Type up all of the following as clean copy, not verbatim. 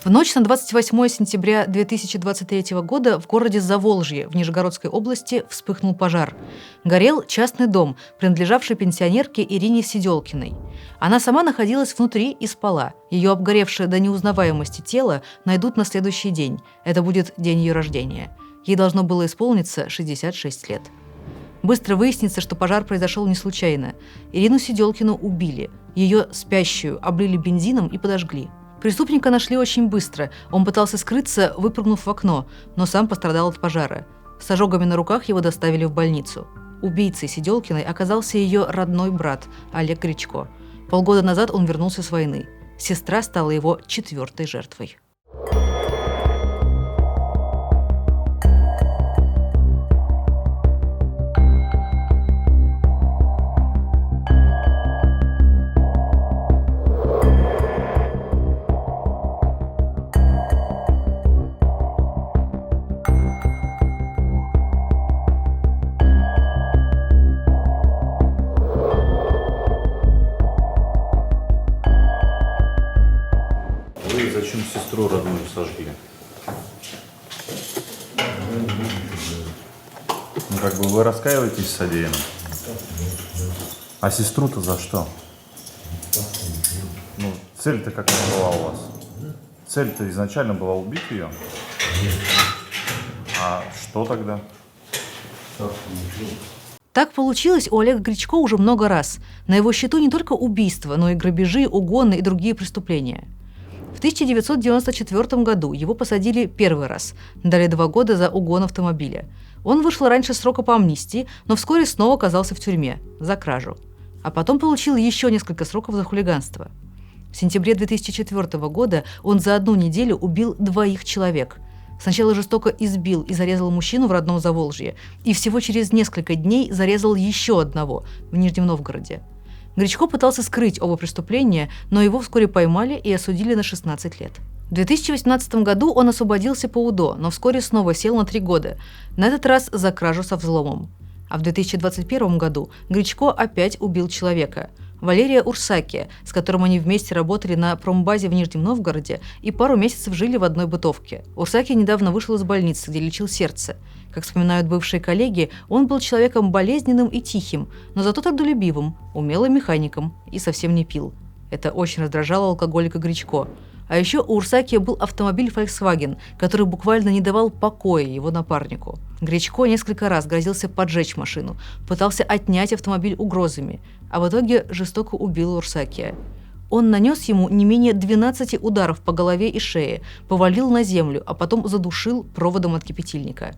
В ночь на 28 сентября 2023 года в городе Заволжье в Нижегородской области вспыхнул пожар. Горел частный дом, принадлежавший пенсионерке Ирине Сиделкиной. Она сама находилась внутри и спала. Ее обгоревшее до неузнаваемости тело найдут на следующий день. Это будет день ее рождения. Ей должно было исполниться 66 лет. Быстро выяснится, что пожар произошел не случайно. Ирину Сиделкину убили. Ее спящую облили бензином и подожгли. Преступника нашли очень быстро. Он пытался скрыться, выпрыгнув в окно, но сам пострадал от пожара. С ожогами на руках его доставили в больницу. Убийцей Сиделкиной оказался ее родной брат Олег Гречко. Полгода назад он вернулся с войны. Сестра стала его 4-й жертвой. Зачем сестру родную сожгли? Ну, как бы вы раскаиваетесь в содеянном? А сестру-то за что? Ну, цель-то какая была у вас? Цель-то изначально была убить ее? А что тогда? Так получилось у Олега Гречко уже много раз. На его счету не только убийства, но и грабежи, угоны и другие преступления. В 1994 году его посадили первый раз, дали 2 года за угон автомобиля. Он вышел раньше срока по амнистии, но вскоре снова оказался в тюрьме за кражу. А потом получил еще несколько сроков за хулиганство. В сентябре 2004 года он за 1 неделю убил 2 человек. Сначала жестоко избил и зарезал мужчину в родном Заволжье, и всего через несколько дней зарезал еще одного в Нижнем Новгороде. Гречко пытался скрыть оба преступления, но его вскоре поймали и осудили на 16 лет. В 2018 году он освободился по УДО, но вскоре снова сел на 3 года, на этот раз за кражу со взломом. А в 2021 году Гречко опять убил человека – Валерия Урсакия, с которым они вместе работали на промбазе в Нижнем Новгороде и пару месяцев жили в одной бытовке. Урсакий недавно вышел из больницы, где лечил сердце. Как вспоминают бывшие коллеги, он был человеком болезненным и тихим, но зато трудолюбивым, умелым механиком и совсем не пил. Это очень раздражало алкоголика Гречко. А еще у Урсакия был автомобиль Volkswagen, который буквально не давал покоя его напарнику. Гречко несколько раз грозился поджечь машину, пытался отнять автомобиль угрозами, а в итоге жестоко убил Урсакия. Он нанес ему не менее 12 ударов по голове и шее, повалил на землю, а потом задушил проводом от кипятильника.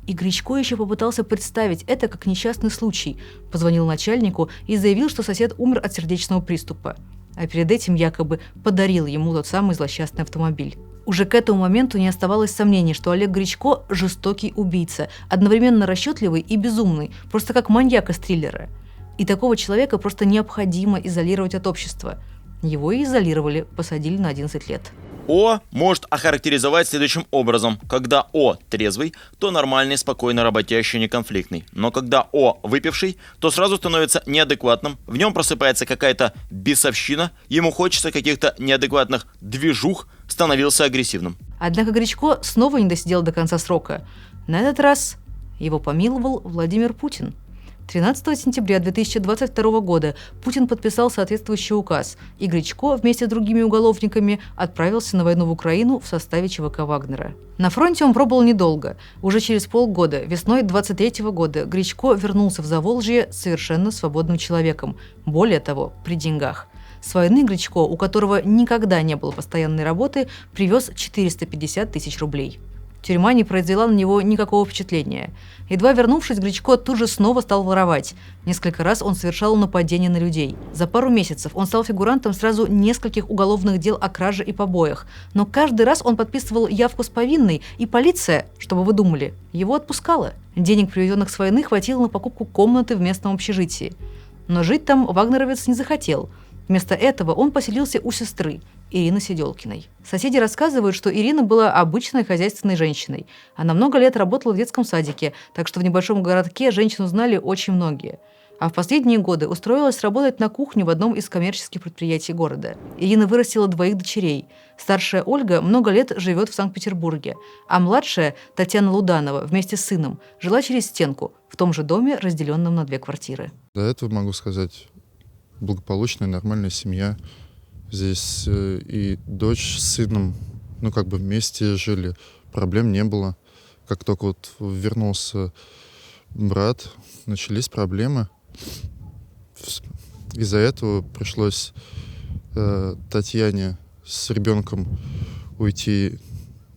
И Гречко еще попытался представить это как несчастный случай, позвонил начальнику и заявил, что сосед умер от сердечного приступа. А перед этим якобы подарил ему тот самый злосчастный автомобиль. Уже к этому моменту не оставалось сомнений, что Олег Гречко – жестокий убийца, одновременно расчетливый и безумный, просто как маньяк из триллера. И такого человека просто необходимо изолировать от общества. Его и изолировали, посадили на 11 лет. О может охарактеризовать следующим образом. Когда О трезвый, то нормальный, спокойно работящий, неконфликтный. Но когда О выпивший, то сразу становится неадекватным. В нем просыпается какая-то бесовщина, ему хочется каких-то неадекватных движух, становился агрессивным. Однако Гречко снова не досидел до конца срока. На этот раз его помиловал Владимир Путин. 13 сентября 2022 года Путин подписал соответствующий указ, и Гречко вместе с другими уголовниками отправился на войну в Украину в составе ЧВК Вагнера. На фронте он пробыл недолго. Уже через полгода, весной 23 года, Гречко вернулся в Заволжье совершенно свободным человеком. Более того, при деньгах. С войны Гречко, у которого никогда не было постоянной работы, привез 450 тысяч рублей. Тюрьма не произвела на него никакого впечатления. Едва вернувшись, Гречко тут же снова стал воровать. Несколько раз он совершал нападения на людей. За пару месяцев он стал фигурантом сразу нескольких уголовных дел о краже и побоях. Но каждый раз он подписывал явку с повинной, и полиция, чтобы вы думали, его отпускала. Денег, привезенных с войны, хватило на покупку комнаты в местном общежитии. Но жить там вагнеровец не захотел. Вместо этого он поселился у сестры, Ирины Сиделкиной. Соседи рассказывают, что Ирина была обычной хозяйственной женщиной. Она много лет работала в детском садике, так что в небольшом городке женщину знали очень многие. А в последние годы устроилась работать на кухню в одном из коммерческих предприятий города. Ирина вырастила 2 дочерей. Старшая Ольга много лет живет в Санкт-Петербурге, а младшая, Татьяна Луданова, вместе с сыном, жила через стенку, в том же доме, разделенном на 2 квартиры. До этого, могу сказать, благополучная, нормальная семья. Здесь и дочь с сыном, вместе жили, проблем не было. Как только вернулся брат, начались проблемы. Из-за этого пришлось Татьяне с ребенком уйти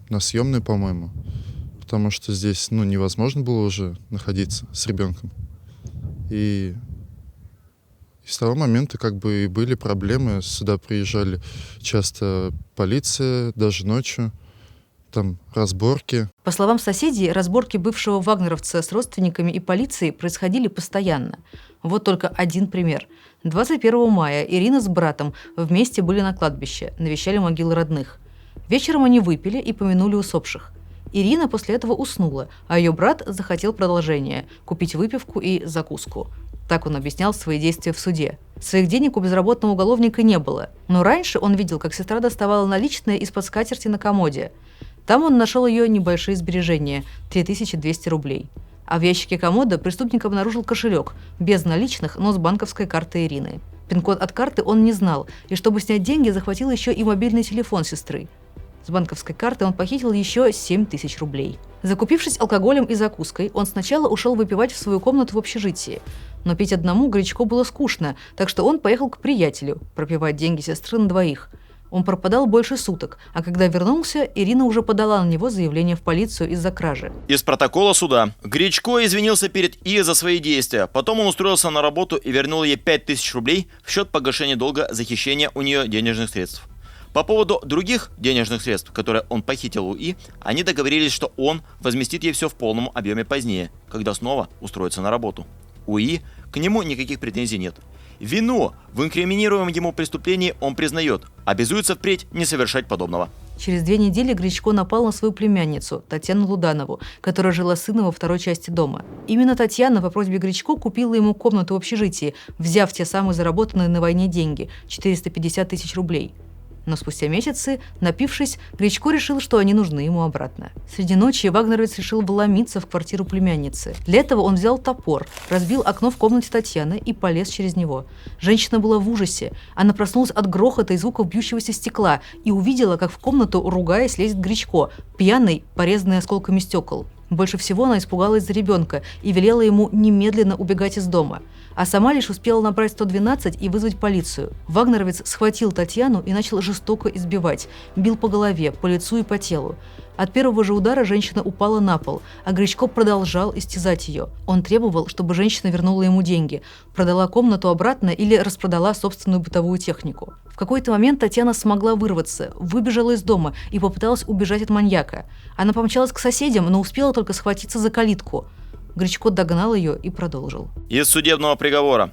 на съемную, по-моему, потому что здесь невозможно было уже находиться с ребенком. И с того момента и были проблемы. Сюда приезжали часто полиция, даже ночью. Там разборки. По словам соседей, разборки бывшего вагнеровца с родственниками и полицией происходили постоянно. Вот только один пример. 21 мая Ирина с братом вместе были на кладбище, навещали могилы родных. Вечером они выпили и помянули усопших. Ирина после этого уснула, а ее брат захотел продолжения – купить выпивку и закуску. Так он объяснял свои действия в суде. Своих денег у безработного уголовника не было, но раньше он видел, как сестра доставала наличные из-под скатерти на комоде. Там он нашел ее небольшие сбережения – 3200 рублей. А в ящике комода преступник обнаружил кошелек, без наличных, но с банковской картой Ирины. Пин-код от карты он не знал, и чтобы снять деньги, захватил еще и мобильный телефон сестры. С банковской карты он похитил еще 7000 рублей. Закупившись алкоголем и закуской, он сначала ушел выпивать в свою комнату в общежитии. Но пить одному Гречко было скучно, так что он поехал к приятелю пропивать деньги сестры на 2. Он пропадал больше суток, а когда вернулся, Ирина уже подала на него заявление в полицию из-за кражи. Из протокола суда. Гречко извинился перед Ие за свои действия. Потом он устроился на работу и вернул ей 5000 рублей в счет погашения долга за хищение у нее денежных средств. По поводу других денежных средств, которые он похитил у И, они договорились, что он возместит ей все в полном объеме позднее, когда снова устроится на работу. У И к нему никаких претензий нет. Вину в инкриминируемом ему преступлении он признает, обязуется впредь не совершать подобного. Через 2 недели Гречко напал на свою племянницу, Татьяну Луданову, которая жила с сыном во 2 части дома. Именно Татьяна по просьбе Гречко купила ему комнату в общежитии, взяв те самые заработанные на войне деньги – 450 000 рублей. Но спустя месяцы, напившись, Гречко решил, что они нужны ему обратно. Среди ночи вагнеровец решил вломиться в квартиру племянницы. Для этого он взял топор, разбил окно в комнате Татьяны и полез через него. Женщина была в ужасе. Она проснулась от грохота и звуков бьющегося стекла и увидела, как в комнату, ругаясь, лезет Гречко, пьяный, порезанный осколками стекол. Больше всего она испугалась за ребенка и велела ему немедленно убегать из дома. А сама лишь успела набрать 112 и вызвать полицию. Вагнеровец схватил Татьяну и начал жестоко избивать. Бил по голове, по лицу и по телу. От первого же удара женщина упала на пол, а Гречко продолжал истязать ее. Он требовал, чтобы женщина вернула ему деньги, продала комнату обратно или распродала собственную бытовую технику. В какой-то момент Татьяна смогла вырваться, выбежала из дома и попыталась убежать от маньяка. Она помчалась к соседям, но успела только схватиться за калитку. Гречко догнал ее и продолжил. Из судебного приговора.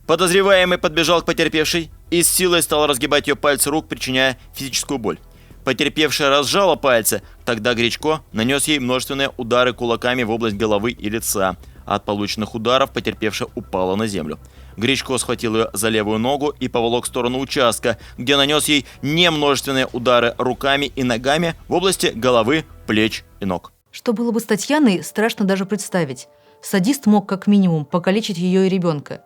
Подозреваемый подбежал к потерпевшей и с силой стал разгибать ее пальцы рук, причиняя физическую боль. Потерпевшая разжала пальцы, тогда Гречко нанес ей множественные удары кулаками в область головы и лица. От полученных ударов потерпевшая упала на землю. Гречко схватил ее за левую ногу и поволок в сторону участка, где нанес ей немножественные удары руками и ногами в области головы, плеч и ног. Что было бы с Татьяной, страшно даже представить. Садист мог как минимум покалечить ее и ребенка.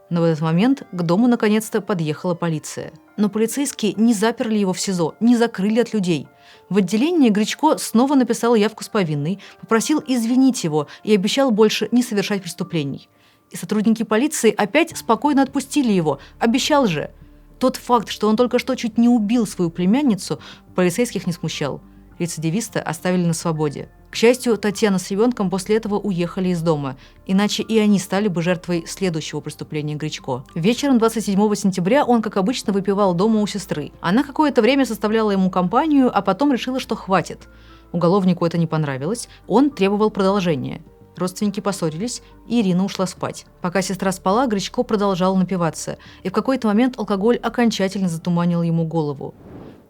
Но в этот момент к дому наконец-то подъехала полиция. Но полицейские не заперли его в СИЗО, не закрыли от людей. В отделении Гречко снова написал явку с повинной, попросил извинить его и обещал больше не совершать преступлений. И сотрудники полиции опять спокойно отпустили его, обещал же. Тот факт, что он только что чуть не убил свою племянницу, полицейских не смущал. Рецидивиста оставили на свободе. К счастью, Татьяна с ребенком после этого уехали из дома, иначе и они стали бы жертвой следующего преступления Гречко. Вечером 27 сентября он, как обычно, выпивал дома у сестры. Она какое-то время составляла ему компанию, а потом решила, что хватит. Уголовнику это не понравилось, он требовал продолжения. Родственники поссорились, и Ирина ушла спать. Пока сестра спала, Гречко продолжал напиваться, и в какой-то момент алкоголь окончательно затуманил ему голову.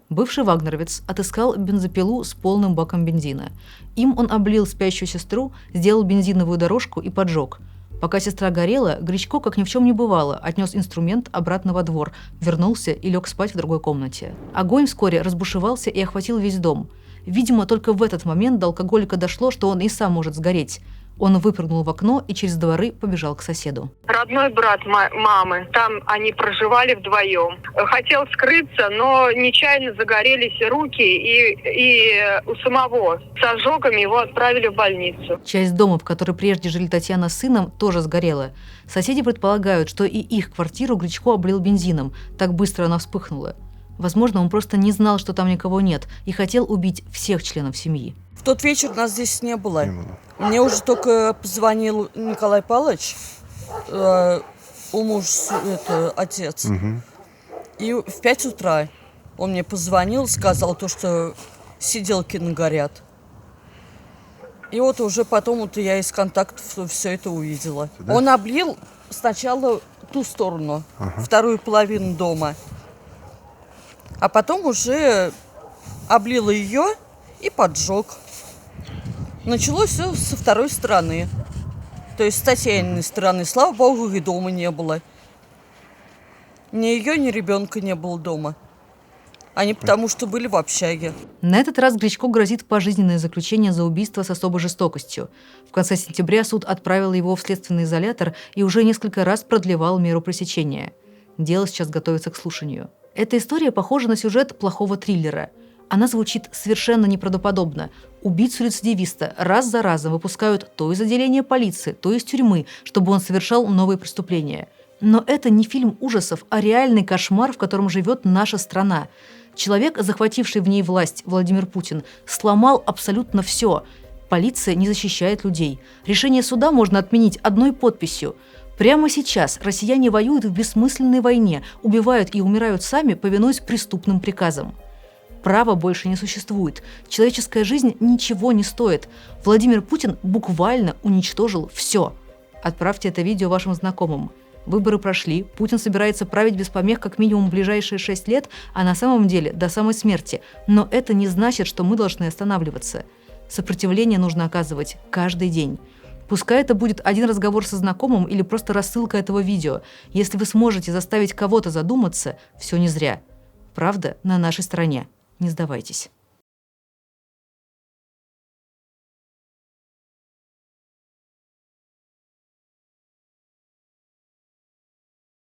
Бывший вагнеровец отыскал бензопилу с полным баком бензина. Им он облил спящую сестру, сделал бензиновую дорожку и поджег. Пока сестра горела, Гречко, как ни в чем не бывало, отнес инструмент обратно во двор, вернулся и лег спать в другой комнате. Огонь вскоре разбушевался и охватил весь дом. Видимо, только в этот момент до алкоголика дошло, что он и сам может сгореть. Он выпрыгнул в окно и через дворы побежал к соседу. Родной брат мамы, там они проживали вдвоем. Хотел скрыться, но нечаянно загорелись руки, и у самого с ожогами его отправили в больницу. Часть дома, в которой прежде жили Татьяна с сыном, тоже сгорела. Соседи предполагают, что и их квартиру Гречко облил бензином, так быстро она вспыхнула. Возможно, он просто не знал, что там никого нет, и хотел убить всех членов семьи. В тот вечер нас здесь не было. Мне уже только позвонил Николай Павлович, у мужа отец. И в 5 утра он мне позвонил, сказал то, что сиделки нагорят. И вот уже потом вот я из контактов все это увидела. Да? Он облил сначала ту сторону, вторую половину дома. А потом уже облила ее и поджег. Началось все со второй стороны. То есть с Татьяниной стороны. Слава богу, и дома не было. Ни ее, ни ребенка не было дома. Они потому что были в общаге. На этот раз Гречко грозит пожизненное заключение за убийство с особой жестокостью. В конце сентября суд отправил его в следственный изолятор и уже несколько раз продлевал меру пресечения. Дело сейчас готовится к слушанию. Эта история похожа на сюжет плохого триллера. Она звучит совершенно неправдоподобно. Убийцу-рецидивиста раз за разом выпускают то из отделения полиции, то из тюрьмы, чтобы он совершал новые преступления. Но это не фильм ужасов, а реальный кошмар, в котором живет наша страна. Человек, захвативший в ней власть, Владимир Путин, сломал абсолютно все. Полиция не защищает людей. Решение суда можно отменить одной подписью. Прямо сейчас россияне воюют в бессмысленной войне, убивают и умирают сами, повинуясь преступным приказам. Права больше не существует. Человеческая жизнь ничего не стоит. Владимир Путин буквально уничтожил все. Отправьте это видео вашим знакомым. Выборы прошли, Путин собирается править без помех как минимум ближайшие 6 лет, а на самом деле до самой смерти. Но это не значит, что мы должны останавливаться. Сопротивление нужно оказывать каждый день. Пускай это будет один разговор со знакомым или просто рассылка этого видео. Если вы сможете заставить кого-то задуматься, все не зря. Правда на нашей стороне. Не сдавайтесь.